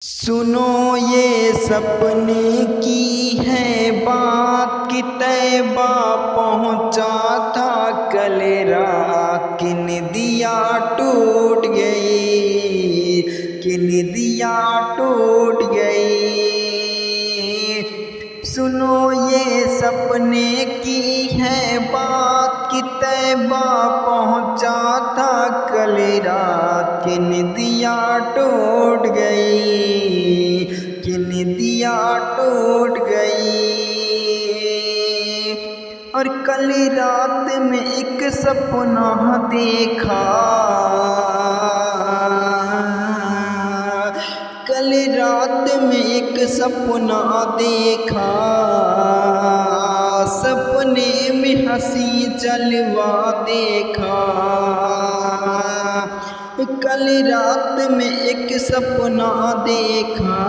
सुनो ये सपने की है बात कि तैबा पहुँचा था कल रात कि नदिया टूट गई, कि नदिया टूट गई। सुनो ये सपने की है बात कि तैबा पहुँचा था कल रात कि नदिया टूट गई, कि नदिया टूट गई। और कल रात में एक सपना देखा, कल रात में एक सपना देखा, सपने में हंसी जलवा देखा। कल रात में एक सपना देखा,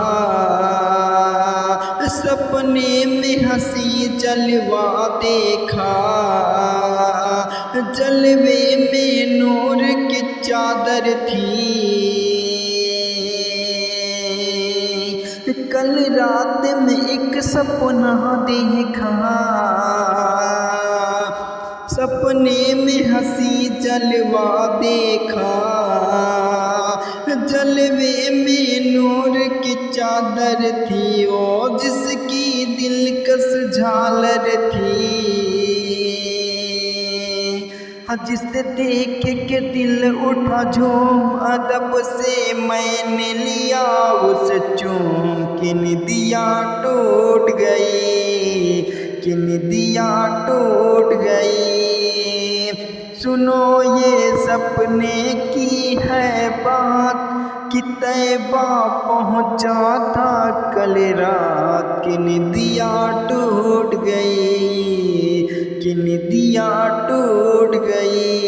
सपने में हंसी जलवा देखा। जलवे में नूर की चादर थी, कल रात में एक सपना देखा, सपने में हंसी जलवा देखा। जलवे में नूर की चादर थी, ओ जिसकी दिलकश झालर थी। जिसे देख के दिल उठा झूम, अदब से मैंने लिया उस चूम। कि नदिया टूट गई, कि नदिया टूट गई। सुनो ये सपने की है बात कि तैबा पहुँचा था कल रात कि नदिया टूट गई, कि नदिया टूट गई।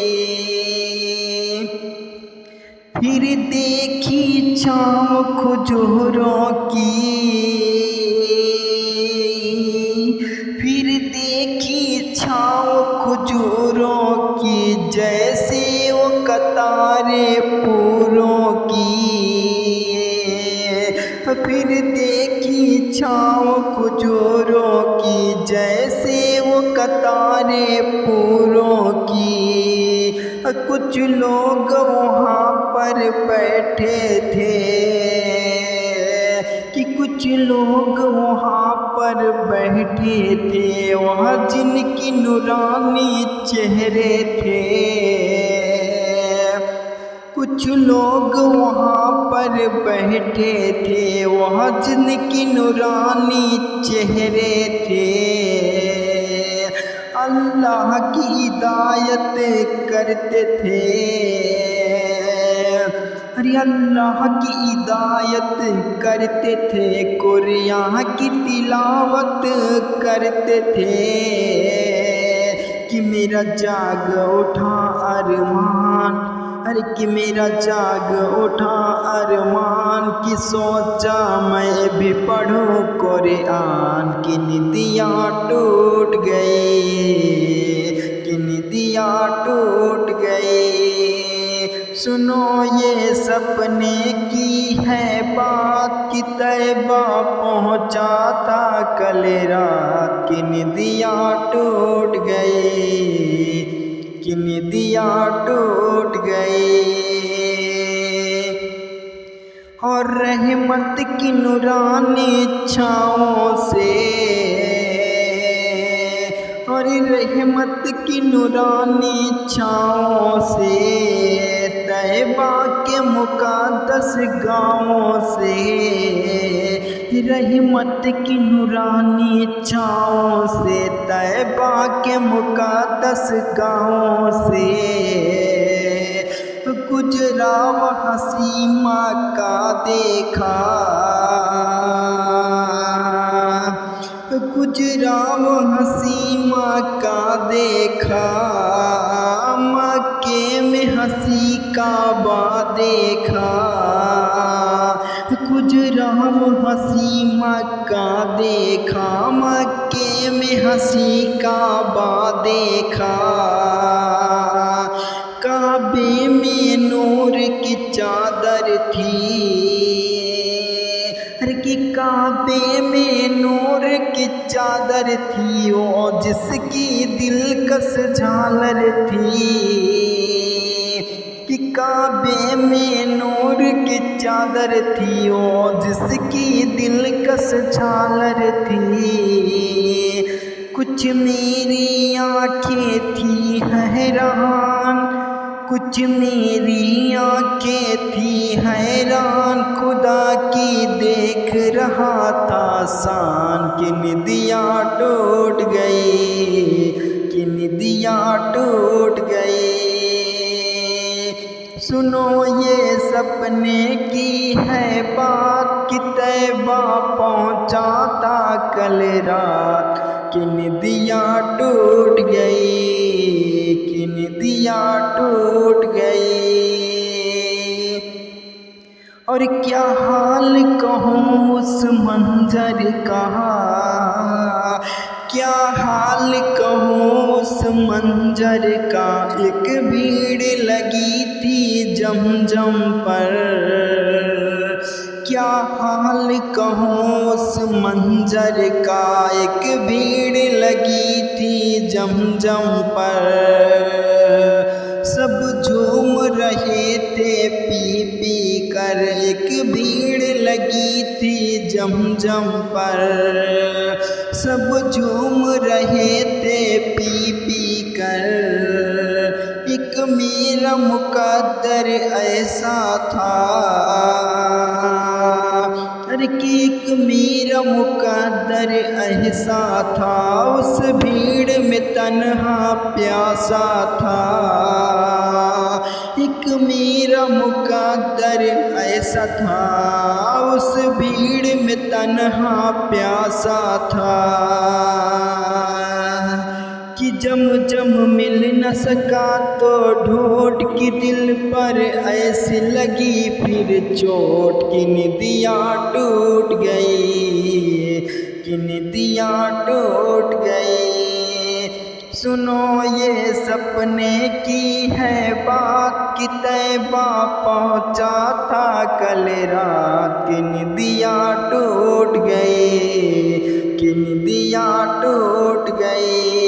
फिर देखी छाँव खजूरों की, फिर देखी छाँव खजूरों की, जैसे वो कतारे फूलों की। फिर देखी छाँव खजूरों की, जैसे वो कतारे फूलों की। कुछ लोग वहाँ पर बैठे थे, कि कुछ लोग वहाँ पर बैठे थे, वहाँ जिनकी नूरानी चेहरे थे। कुछ लोग वहाँ पर बैठे थे, वहाँ जिनकी नूरानी चेहरे थे। अल्लाह की हिदायत करते थे, अरे अल्लाह की हिदायत करते थे, कुरान की तिलावत करते थे। कि मेरा जाग उठा अरमान, अरे कि मेरा जाग उठा अरमान, कि सोचा मैं भी पढ़ूं कुरान। कि नदिया टूट गई, कि नदिया टूट गई। सुनो ये सपने की है बात कि तैबा पहुँचा था कल रात कि नदिया टूट गई, कि नदिया टूट गई। और रहमत की नूरानी छाँवों से, और रहमत की नूरानी छाँवों से, तैबा के मुक़द्दस गाँवों से। रहमत की नूरानी छाँवों से, तैबा के मुक़द्दस गाँवों से। गुजरा वहाँ सीमा का देखा, गुजरा वहाँ सीमा का देखा। मक्के में हंसी काबा देखा, गुजरा वहाँ सीमा का देखा। मक्के में हंसी काबा देखा। काबे में नूर की चादर थी, हर की काबे में नूर की चादर थी, वो जिसकी दिलकश झालर थी। कि काबे में नूर की चादर थी, वो जिसकी दिलकश झालर थी। कुछ मेरी आँखें थी हैरान, कुछ मेरी आँखें थी हैरान, खुदा की देख रहा था शान। कि निदिया टूट गई, कि निदिया टूट गई। सुनो ये सपने की है बात, कि तैबा पहुँचा था कल रात। कि निदिया टूट गई, कि निदिया टूट गई। और क्या हाल कहूँ उस मंजर का, क्या हाल कहूँ उस मंजर का। एक भीड़ लगी थी जमजम पर, क्या हाल कहूँ उस मंजर का। एक भीड़ लगी थी जमजम पर, सब झूम रहे थे पी पी कर। एक भीड़ लगी थी जमजम पर, सब झूम रहे थे पी पी कर। एक मेरा मुकद्दर ऐसा था, अरे कि एक मेरा मुकद्दर ऐसा था। उस भीड़ में तन्हा प्यासा था। एक मेरा मुकद्दर ऐसा था, उस भीड़ में तन्हा प्यासा था। कि जम मिल न सका तो ढूंढ की दिल पर ऐसी लगी फिर चोट। कि निदिया टूट गई, कि निदिया टूट गई। सुनो ये सपने की है बात, कि तैबा पहुँचा था कल रात। कि निदिया टूट गई, कि निदिया टूट गई।